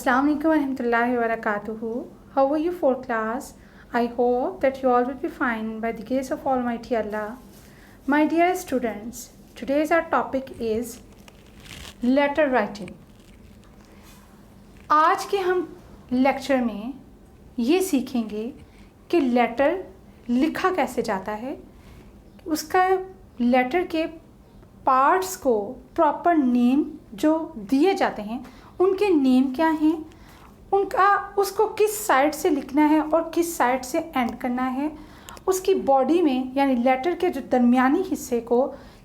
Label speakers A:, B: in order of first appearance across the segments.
A: Assalamu alaikum warahmatullahi wabarakatuh. How are you for class? I hope that you all will be fine by the grace of Almighty Allah. My dear students, today's our topic is letter writing. आज के हम lecture में ये सीखेंगे कि letter लिखा कैसे जाता है, उसका लेटर के पार्ट्स को प्रॉपर नेम जो दिए जाते हैं उनके नेम क्या हैं, उनका उसको किस साइड से लिखना है और किस साइड से एंड करना है, उसकी बॉडी में यानी लेटर के जो दरमियानी हिस्से को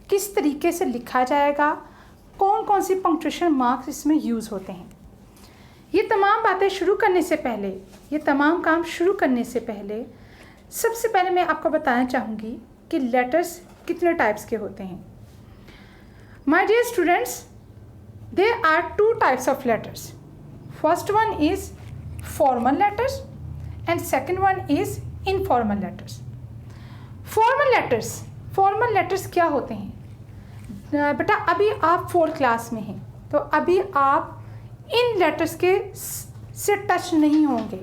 A: किस तरीके से लिखा जाएगा, कौन कौन सी पंक्चुएशन मार्क्स इसमें यूज़ होते हैं। ये तमाम बातें शुरू करने से पहले, ये तमाम काम शुरू करने से पहले सबसे पहले मैं आपको बताना चाहूँगी कि लेटर्स कितने टाइप्स के होते हैं। My dear students, there are two types of letters. First one is formal letters and second one is informal letters. Formal letters क्या होते हैं बेटा? अभी आप 4th क्लास में हैं तो अभी आप इन लेटर्स के से टच नहीं होंगे।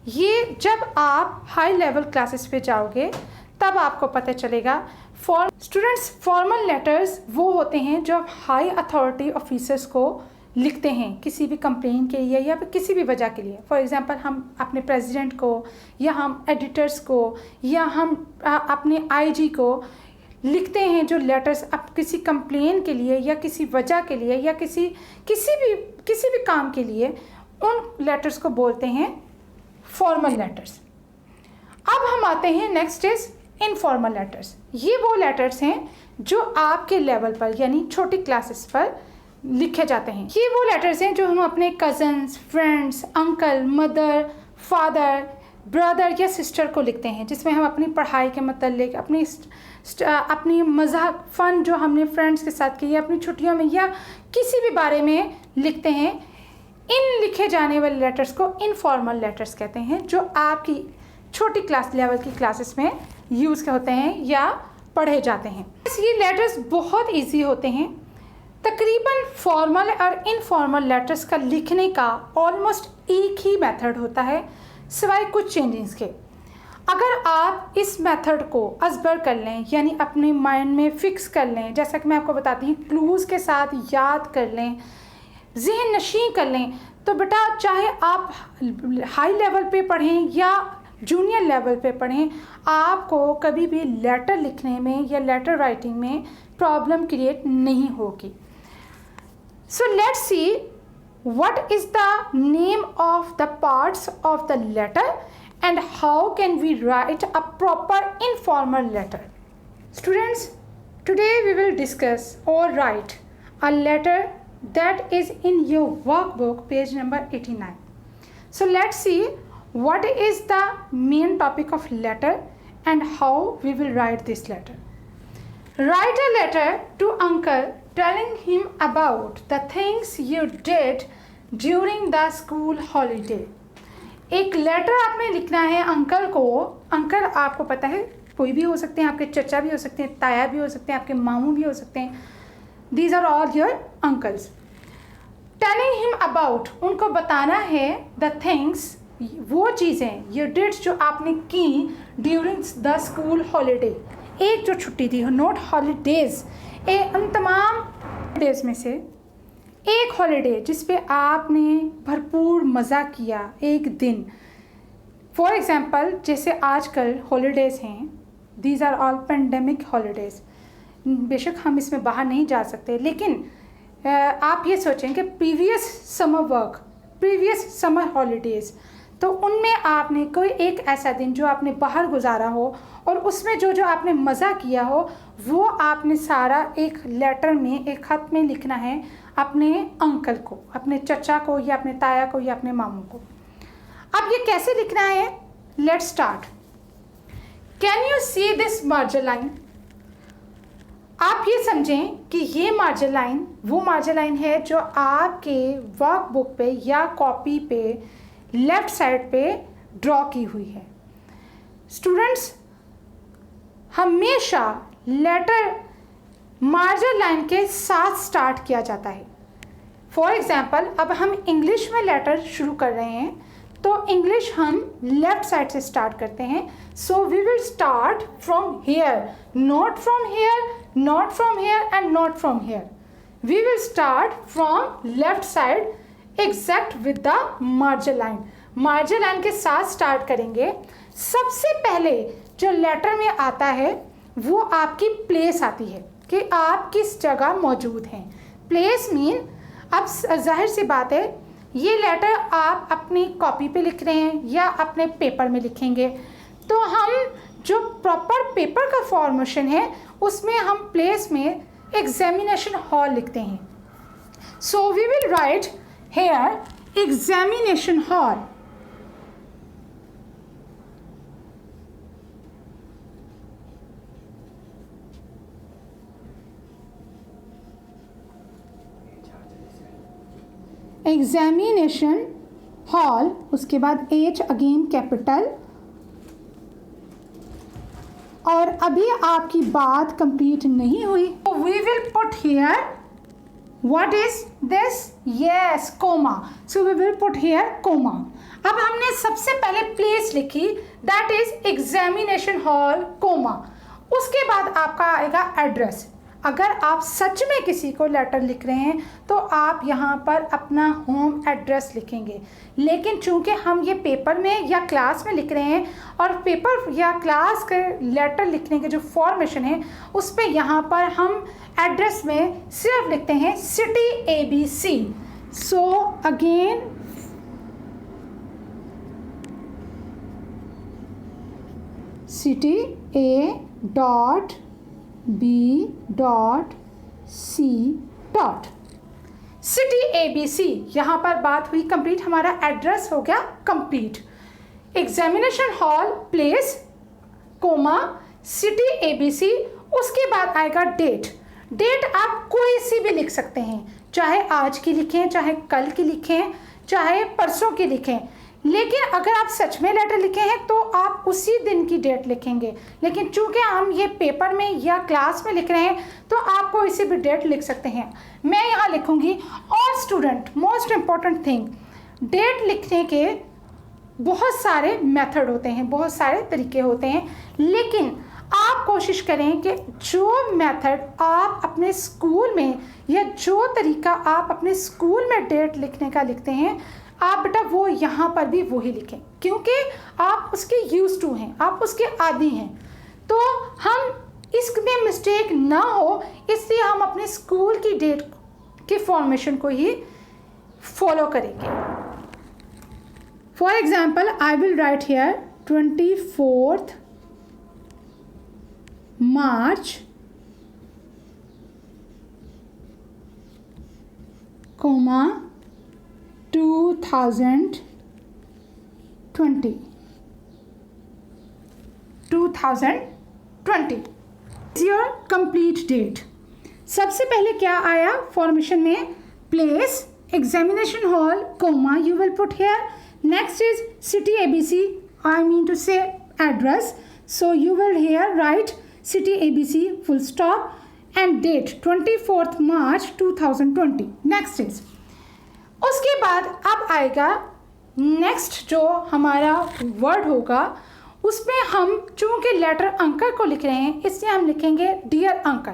A: ये जब आप हाई लेवल क्लासेस पे जाओगे तब आपको पता चलेगा। स्टूडेंट्स, फॉर्मल लेटर्स वो होते हैं जो आप हाई अथॉरिटी ऑफिसर्स को लिखते हैं किसी भी कंप्लेन के लिए या किसी भी वजह के लिए। फॉर एग्जांपल हम अपने प्रेसिडेंट को या हम एडिटर्स को या हम अपने आईजी को लिखते हैं जो लेटर्स अब किसी कंप्लेन के लिए या किसी वजह के लिए या किसी भी काम के लिए, उन लेटर्स को बोलते हैं फॉर्मल लेटर्स। अब हम आते हैं नेक्स्ट इज इनफॉर्मल लेटर्स। ये वो लेटर्स हैं जो आपके लेवल पर यानी छोटी क्लासेस पर लिखे जाते हैं। ये वो लेटर्स हैं जो हम अपने cousins, friends, uncle, mother, father, brother या सिस्टर को लिखते हैं, जिसमें हम अपनी पढ़ाई के मतलब अपनी मज़ाक फ़न जो हमने फ्रेंड्स के साथ की या अपनी छुट्टियों में या किसी भी बारे में लिखते हैं। इन लिखे जाने वाले लेटर्स को इनफॉर्मल लेटर्स कहते हैं, जो आपकी छोटी क्लास लेवल की क्लासेस में यूज़ होते हैं या पढ़े जाते हैं। ये लेटर्स बहुत इजी होते हैं। तकरीबन फॉर्मल और इनफॉर्मल लेटर्स का लिखने का ऑलमोस्ट एक ही मेथड होता है, सिवाय कुछ चेंजेस के। अगर आप इस मेथड को अज़बर कर लें यानी अपने माइंड में फ़िक्स कर लें, जैसा कि मैं आपको बताती हूँ, क्लूज़ के साथ याद कर लें, ज़हन नशीं कर लें, तो बेटा चाहे आप हाई लेवल पे पढ़ें या जूनियर लेवल पे पढ़ें, आपको कभी भी लेटर लिखने में या लेटर राइटिंग में प्रॉब्लम क्रिएट नहीं होगी। So let's see what is the name of the parts of the letter and how can we write a proper informal letter. Students, today we will discuss और write a letter that is in your workbook, page number 89. So let's see what is the main topic of letter and how we will write this letter. Write a letter to uncle telling him about the things you did during the school holiday. एक letter आपने लिखना है uncle को। Uncle आपको पता है कोई भी हो सकते हैं, आपके चचा भी हो सकते हैं, ताया भी हो सकते हैं, आपके मामू भी हो सकते हैं। These are all your uncles. Telling him about, उनको बताना है the things, वो चीज़ें you did जो आपने की during the school holiday, एक जो छुट्टी थी, not holidays, उन तमाम डेज में से एक हॉलीडे जिस पे आपने भरपूर मज़ा किया, एक दिन। फॉर एग्ज़ाम्पल जैसे आजकल हॉलीडेज़ हैं, these are all pandemic holidays। बेशक हम इसमें बाहर नहीं जा सकते, लेकिन आप ये सोचें कि प्रीवियस समर हॉलीडेज़, तो उनमें आपने कोई एक ऐसा दिन जो आपने बाहर गुजारा हो और उसमें जो आपने मज़ा किया हो, वो आपने सारा एक लेटर में, एक ख़त में लिखना है अपने अंकल को, अपने चचा को या अपने ताया को या अपने मामू को। अब ये कैसे लिखना है? Let's start. Can you see this margin line? आप ये समझें कि ये मार्जिन लाइन वो मार्जिन लाइन है जो आपके वर्कबुक पे या कॉपी पे लेफ़्ट साइड पे ड्रॉ की हुई है। स्टूडेंट्स, हमेशा लेटर मार्जिन लाइन के साथ स्टार्ट किया जाता है। फॉर एग्जाम्पल अब हम इंग्लिश में लेटर शुरू कर रहे हैं, तो इंग्लिश हम लेफ्ट साइड से स्टार्ट करते हैं. So we will start from here, not from here, not from here and not from here. We will start from left side exact with the margin line. Margin line के साथ start करेंगे. सबसे पहले जो letter में आता है वो आपकी प्लेस आती है कि आप किस जगह मौजूद हैं. प्लेस मीन, अब जाहिर सी बात है ये लेटर आप अपनी कॉपी पे लिख रहे हैं या अपने पेपर में लिखेंगे, तो हम जो प्रॉपर पेपर का फॉर्मेशन है उसमें हम प्लेस में एग्जामिनेशन हॉल लिखते हैं. So we will write here examination hall. Examination hall, उसके बाद H अगेन कैपिटल. और अभी आपकी बात कंप्लीट नहीं हुई, तो we will put here what is this, yes comma. So we will put here comma. अब हमने सबसे पहले प्लेस लिखी, that is examination hall comma. उसके बाद आपका आएगा एड्रेस. अगर आप सच में किसी को लेटर लिख रहे हैं तो आप यहाँ पर अपना होम एड्रेस लिखेंगे, लेकिन चूंकि हम ये पेपर में या क्लास में लिख रहे हैं और पेपर या क्लास के लेटर लिखने के जो फॉर्मेशन है उस पर यहाँ पर हम एड्रेस में सिर्फ लिखते हैं city ABC. So again city A.B.C. City ABC. यहाँ पर बात हुई कंप्लीट, हमारा एड्रेस हो गया complete. Examination hall place comma city ABC. उसके बाद आएगा डेट. डेट आप कोई सी भी लिख सकते हैं, चाहे आज की लिखें, चाहे कल की लिखें, चाहे परसों की लिखें. लेकिन अगर आप सच में लेटर लिखे हैं तो आप उसी दिन की डेट लिखेंगे, लेकिन चूंकि हम ये पेपर में या क्लास में लिख रहे हैं तो आप कोई सी भी डेट लिख सकते हैं. मैं यहाँ लिखूँगी. और student, most important thing, date लिखने के बहुत सारे मेथड होते हैं, बहुत सारे तरीके होते हैं, लेकिन आप कोशिश करें कि जो मेथड आप अपने स्कूल में या जो तरीका आप अपने स्कूल में डेट लिखने का लिखते हैं, आप बेटा वो यहाँ पर भी वही लिखें, क्योंकि आप उसके यूज टू हैं, आप उसके आदी हैं. तो हम इसमें मिस्टेक ना हो इसलिए हम अपने स्कूल की डेट के फॉर्मेशन को ही फॉलो करेंगे. For example I will write here 24 March comma 2020. Is your complete date. सबसे पहले क्या आया फॉर्मेशन में, place examination hall comma you will put here. Next is city ABC, I mean to say address. So you will here write city ABC full stop and date 24 March 2020. Next is, उसके बाद अब आएगा next जो हमारा word होगा, उसमें हम चूंकि लेटर अंकल को लिख रहे हैं इसलिए हम लिखेंगे डियर अंकल.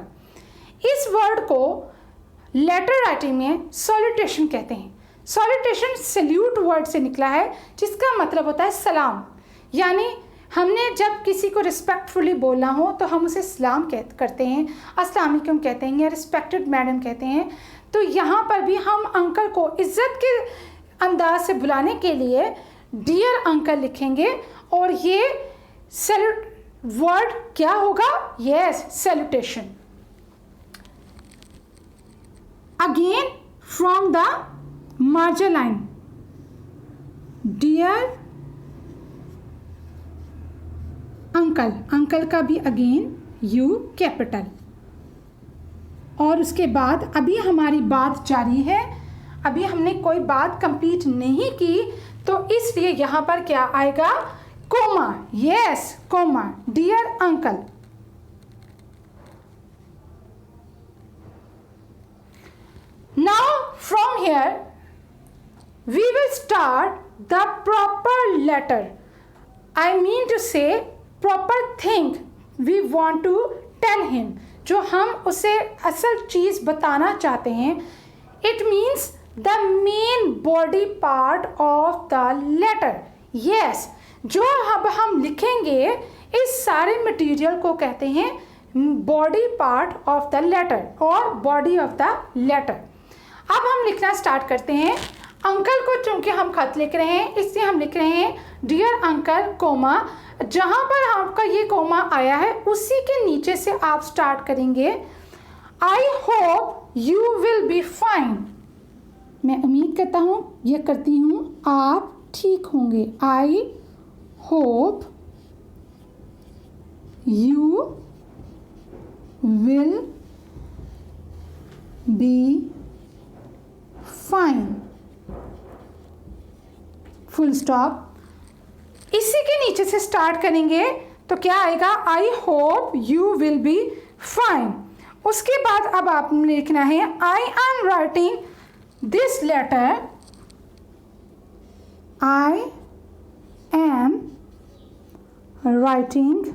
A: इस वर्ड को लेटर राइटिंग में सॉल्यूटेशन कहते हैं. सॉल्यूटेशन सल्यूट वर्ड से निकला है जिसका मतलब होता है सलाम. यानी हमने जब किसी को रिस्पेक्टफुली बोलना हो तो हम उसे सलाम करते हैं, अस्सलाम वालेकुम कहते हैं या रिस्पेक्टेड मैडम कहते हैं. तो यहाँ पर भी हम अंकल को इज़्ज़त के अंदाज से बुलाने के लिए डियर अंकल लिखेंगे. और ये सैल्यूट वर्ड क्या होगा, yes salutation. Again from the margin line, dear uncle. Uncle का भी अगेन यू कैपिटल. और उसके बाद अभी हमारी बात जारी है, अभी हमने कोई बात कंप्लीट नहीं की, तो इसलिए यहाँ पर क्या आएगा, comma. Yes comma, dear uncle. Now from here we will start the proper letter. I mean to say proper thing we want to tell him. जो हम उसे असल चीज़ बताना चाहते हैं. It means the main body part of the letter. Yes, जो अब हम लिखेंगे इस सारे मटेरियल को कहते हैं body part of the letter और बॉडी ऑफ द लेटर. अब हम लिखना स्टार्ट करते हैं. अंकल को चूंकि हम खत लिख रहे हैं इसलिए हम लिख रहे हैं डियर अंकल कोमा. जहाँ पर आपका ये कोमा आया है उसी के नीचे से आप स्टार्ट करेंगे. आई hope you will be fine. मैं उम्मीद करता हूँ ये करती हूँ आप ठीक होंगे. I hope you will be fine. Full stop. इसी के नीचे से स्टार्ट करेंगे तो क्या आएगा? I hope you will be fine. उसके बाद अब आपने लिखना है I am writing this letter. I am writing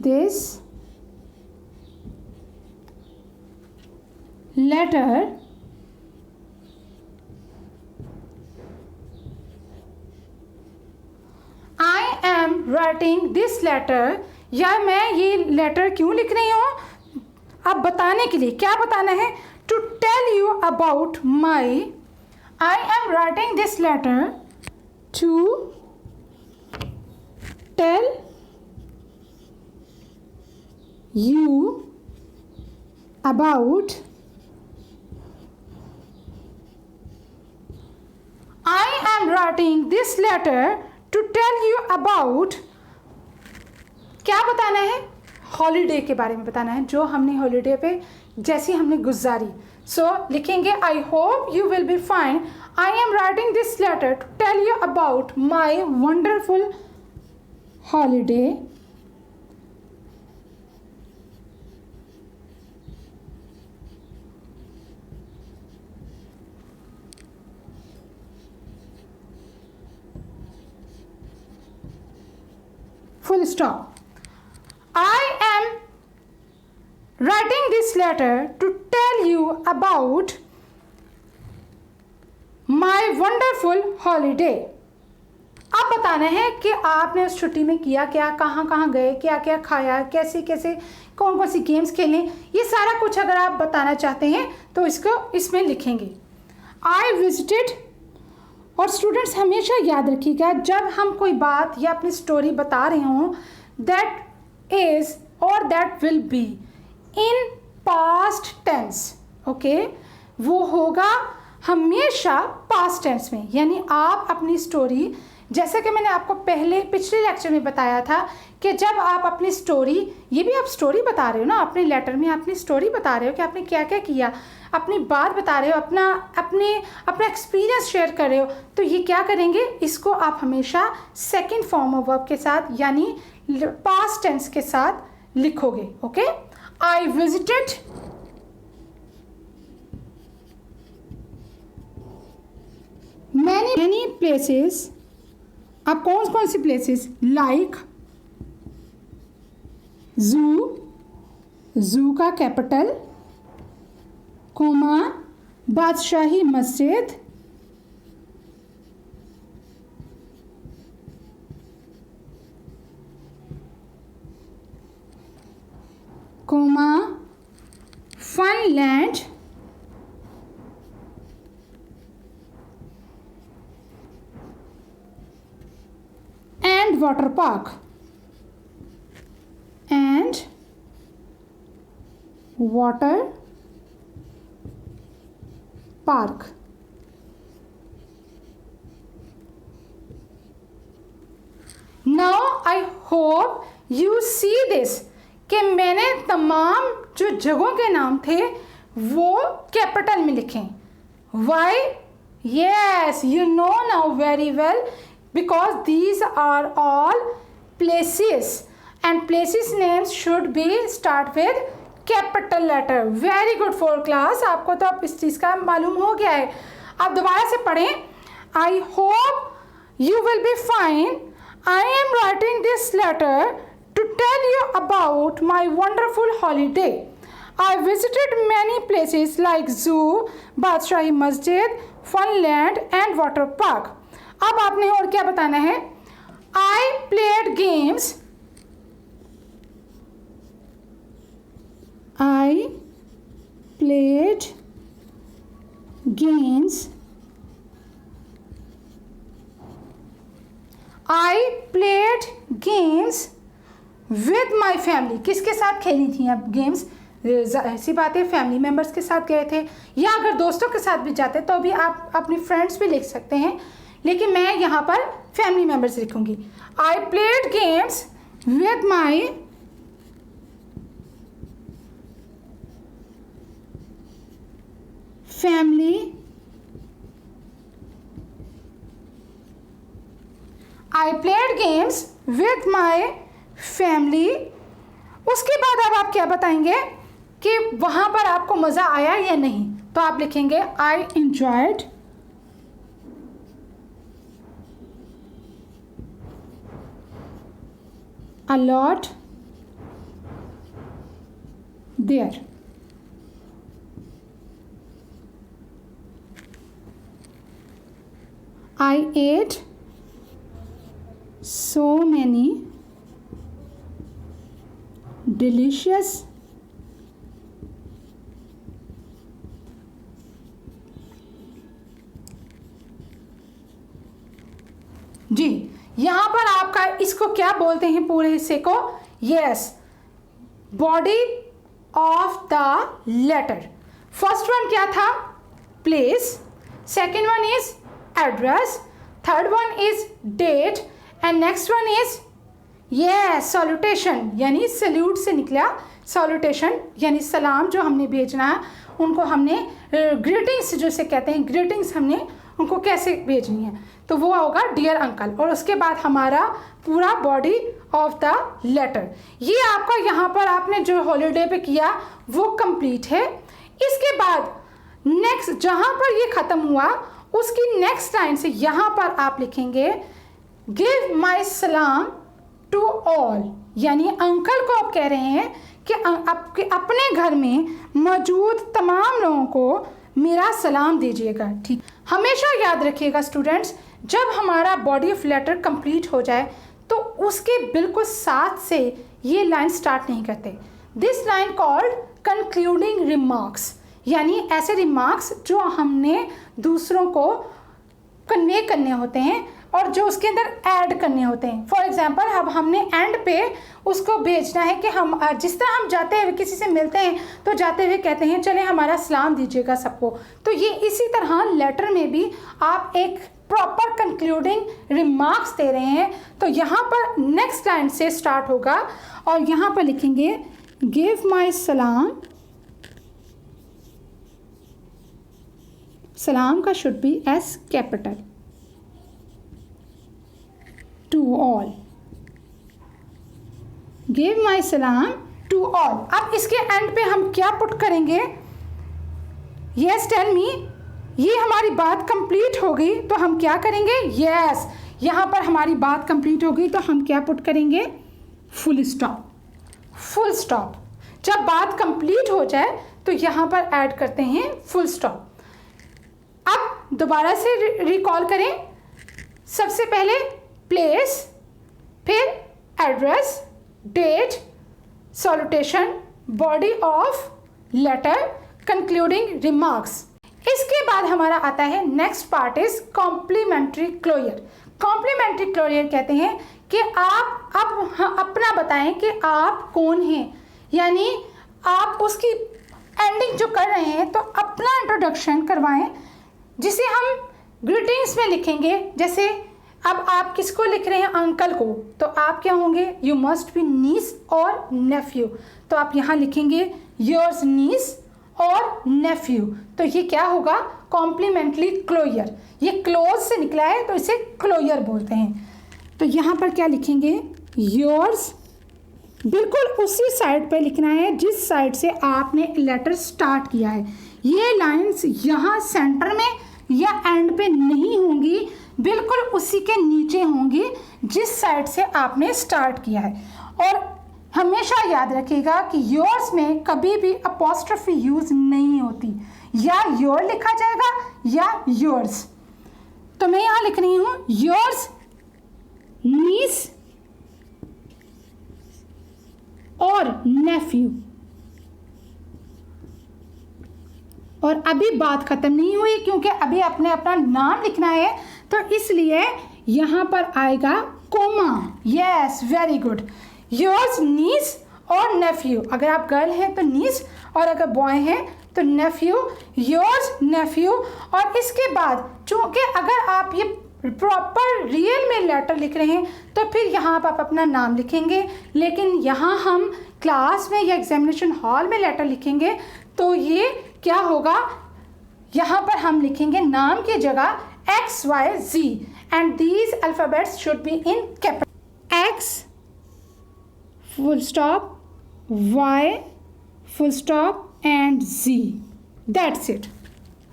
A: this letter I am writing this letter. या मैं ये लेटर क्यों लिख रही हूँ? अब बताने के लिए. क्या बताना है? To tell you about my. I am writing this letter to tell you about I am writing this letter to tell you about. क्या बताना है? हॉलीडे के बारे में बताना है जो हमने हॉलीडे पे जैसी हमने गुजारी. सो लिखेंगे I hope you will be fine. I am writing this letter to tell you about my wonderful holiday. Full stop. I am writing this letter to tell you about my wonderful holiday. अब बताना है कि आपने उस छुट्टी में किया क्या, कहाँ कहाँ गए, क्या क्या खाया, कैसे कैसे कौन कौन सी गेम्स खेलें. ये सारा कुछ अगर आप बताना चाहते हैं तो इसको इसमें लिखेंगे. I visited. और स्टूडेंट्स हमेशा याद रखिएगा जब हम कोई बात या अपनी स्टोरी बता रहे हों दैट इज़ और that will be in past tense. Okay, वो होगा हमेशा पास्ट टेंस में. यानी आप अपनी स्टोरी, जैसे कि मैंने आपको पिछले लेक्चर में बताया था कि जब आप अपनी स्टोरी, ये भी आप स्टोरी बता रहे हो ना, अपने लेटर में अपनी स्टोरी बता रहे हो कि आपने क्या क्या किया, अपनी बात बता रहे हो, अपना एक्सपीरियंस शेयर कर रहे हो, तो ये क्या करेंगे? इसको आप हमेशा सेकंड फॉर्म ऑफ वर्ब के साथ यानी पास्ट टेंस के साथ लिखोगे. Okay, I visited many places. अब कौन कौन सी प्लेसेस? लाइक जू का capital, comma Badshahi Masjid, comma Funland, and water park. And water park. Now I hope you see this कि मैंने तमाम जो जगहों के नाम थे वो कैपिटल में लिखे. Why? Yes, you know now very well because these are all places and places names should be start with capital letter. Very good for class. आपको तो अब इस चीज़ का मालूम हो गया है. आप दोबारा से पढ़ें. I hope you will be fine. I am writing this letter to tell you about my wonderful holiday. I visited many places like zoo, Badshahi Masjid, Funland and water park. अब आपने और क्या बताना है? I played games. I played games. I played games with my family. किसके साथ खेली थी आप गेम्स? ऐसी बात है, फैमिली मेम्बर्स के साथ गए थे, या अगर दोस्तों के साथ भी जाते तो भी आप अपनी फ्रेंड्स भी लिख सकते हैं, लेकिन मैं यहाँ पर फैमिली मेम्बर्स लिखूंगी. I played games with my family. I played games with my family. उसके बाद अब आप क्या बताएंगे कि वहाँ पर आपको मज़ा आया या नहीं? तो आप लिखेंगे I enjoyed a lot there. I ate so many delicious जी. यहाँ पर आपका इसको क्या बोलते हैं पूरे हिस्से को? Yes, body of the letter. First one क्या था? Place. Second one is address. Third one is date. And next one is yes salutation, यानी सल्यूट से निकला सॉल्यूटेशन, यानी सलाम जो हमने भेजना है उनको हमने ग्रीटिंग्स जो से कहते हैं, ग्रीटिंग्स हमने उनको कैसे भेजनी है, तो वो होगा डियर अंकल. और उसके बाद हमारा पूरा बॉडी ऑफ द लेटर. ये आपका यहाँ पर आपने जो हॉलीडे पे किया वो कंप्लीट है. इसके बाद नेक्स्ट जहाँ पर ये ख़त्म हुआ उसकी नेक्स्ट लाइन से यहाँ पर आप लिखेंगे गिव माई सलाम टू ऑल, यानी अंकल को आप कह रहे हैं कि आपके अपने घर में मौजूद तमाम लोगों को मेरा सलाम दीजिएगा. ठीक, हमेशा याद रखिएगा स्टूडेंट्स, जब हमारा बॉडी ऑफ लेटर कंप्लीट हो जाए तो उसके बिल्कुल साथ से ये लाइन स्टार्ट नहीं करते. This line called concluding remarks, यानी ऐसे रिमार्क्स जो हमने दूसरों को कन्वे करने होते हैं और जो उसके अंदर ऐड करने होते हैं. फॉर एग्जांपल अब हमने एंड पे उसको भेजना है कि हम जिस तरह हम जाते हुए किसी से मिलते हैं तो जाते हुए कहते हैं चले हमारा सलाम दीजिएगा सबको, तो ये इसी तरह लेटर में भी आप एक प्रॉपर कंक्लूडिंग रिमार्क्स दे रहे हैं. तो यहाँ पर नेक्स्ट लाइन से स्टार्ट होगा और यहाँ पर लिखेंगे गिव माई सलाम. सलाम का should be as capital to all. Give my सलाम टू ऑल. अब इसके एंड पे हम क्या पुट करेंगे? Yes tell me. ये हमारी बात कंप्लीट हो गई तो हम क्या करेंगे? यस, यहाँ पर हमारी बात कंप्लीट हो गई तो हम क्या पुट करेंगे? Full stop. Full stop. जब बात कंप्लीट हो जाए तो यहाँ पर ऐड करते हैं फुल स्टॉप. अब दोबारा से रिकॉल करें. सबसे पहले प्लेस, फिर address, date, salutation, body of letter, concluding remarks. इसके बाद हमारा आता है next part is complimentary closure. Complimentary closure कहते हैं कि आप अब अपना बताएं कि आप कौन हैं, यानी आप उसकी एंडिंग जो कर रहे हैं तो अपना इंट्रोडक्शन करवाएं जिसे हम ग्रीटिंग्स में लिखेंगे. जैसे अब आप किसको लिख रहे हैं? अंकल को, तो आप क्या होंगे? यू मस्ट बी नीस और नेफ्यू, तो आप यहाँ लिखेंगे योर्स नीस और नेफ्यू. तो ये क्या होगा? Complementary closure. ये क्लोज से निकला है तो इसे क्लोजर बोलते हैं. तो यहाँ पर क्या लिखेंगे? योर्स बिल्कुल उसी साइड पे लिखना है जिस साइड से आपने लेटर स्टार्ट किया है। ये लाइंस यहाँ सेंटर में या एंड पे नहीं होंगी, बिल्कुल उसी के नीचे होंगी जिस साइड से आपने स्टार्ट किया है। और हमेशा याद रखिएगा कि योर्स में कभी भी अपॉस्ट्रोफी यूज नहीं होती, या योर लिखा जाएगा या योर्स। तो मैं यहाँ लिख रही हूँ योर्स नीस और नेफ्यू। और अभी बात खत्म नहीं हुई क्योंकि अभी आपने अपना नाम लिखना है, तो इसलिए यहाँ पर आएगा comma. Yes, very good. Yours niece और नेफ्यू। अगर आप गर्ल हैं तो नीस, और अगर बॉय हैं तो नेफ्यू। योर्स नेफ्यू। और इसके बाद चूँकि अगर आप ये प्रॉपर रियल में लेटर लिख रहे हैं तो फिर यहाँ पर आप अपना नाम लिखेंगे, लेकिन यहाँ हम क्लास में या एग्जामिनेशन हॉल में लेटर लिखेंगे तो ये क्या होगा, यहाँ पर हम लिखेंगे नाम की जगह XYZ and these alphabets should be in capital X full stop, Y full stop and Z. That's it.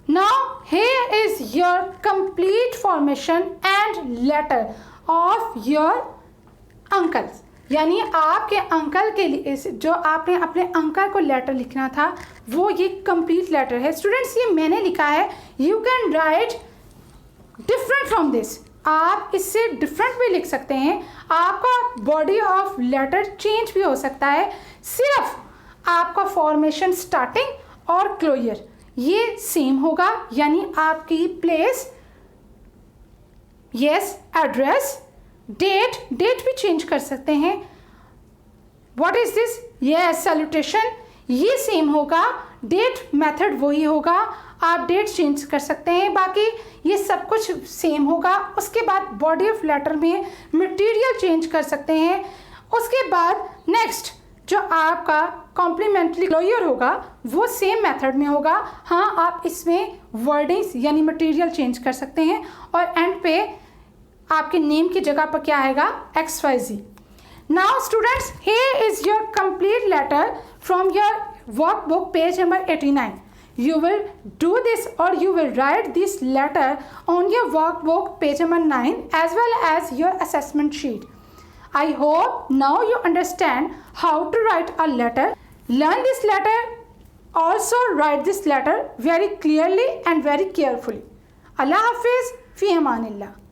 A: Now here is your complete formation and letter of your uncles. यानी आपके अंकल के लिए जो आपने अपने अंकल को letter लिखना था वो ये कंप्लीट लेटर है। स्टूडेंट्स, ये मैंने लिखा है, you can write different from this. आप इससे डिफरेंट भी लिख सकते हैं, आपका बॉडी ऑफ लेटर चेंज भी हो सकता है। सिर्फ आपका फॉर्मेशन स्टार्टिंग और क्लोजर ये सेम होगा, यानी आपकी प्लेस, यस, एड्रेस, डेट भी चेंज कर सकते हैं। What is this, yes, salutation, ये सेम होगा, डेट मेथड वही होगा, आप डेट चेंज कर सकते हैं, बाकी ये सब कुछ सेम होगा। उसके बाद बॉडी ऑफ लेटर में मटेरियल चेंज कर सकते हैं। उसके बाद नेक्स्ट जो आपका कॉम्प्लीमेंट्री क्लोजर होगा वो सेम मेथड में होगा। हाँ, आप इसमें वर्डिंग्स यानी मटेरियल चेंज कर सकते हैं। और एंड पे आपके नेम की जगह पर क्या आएगा, XYZ। Now students, here is your complete letter from your workbook page number 89. You will do this or you will write this letter on your workbook page number 9 as well as your assessment sheet. I hope now you understand how to write a letter. Learn this letter. Also write this letter very clearly and very carefully. Allah Hafiz, fi amanillah.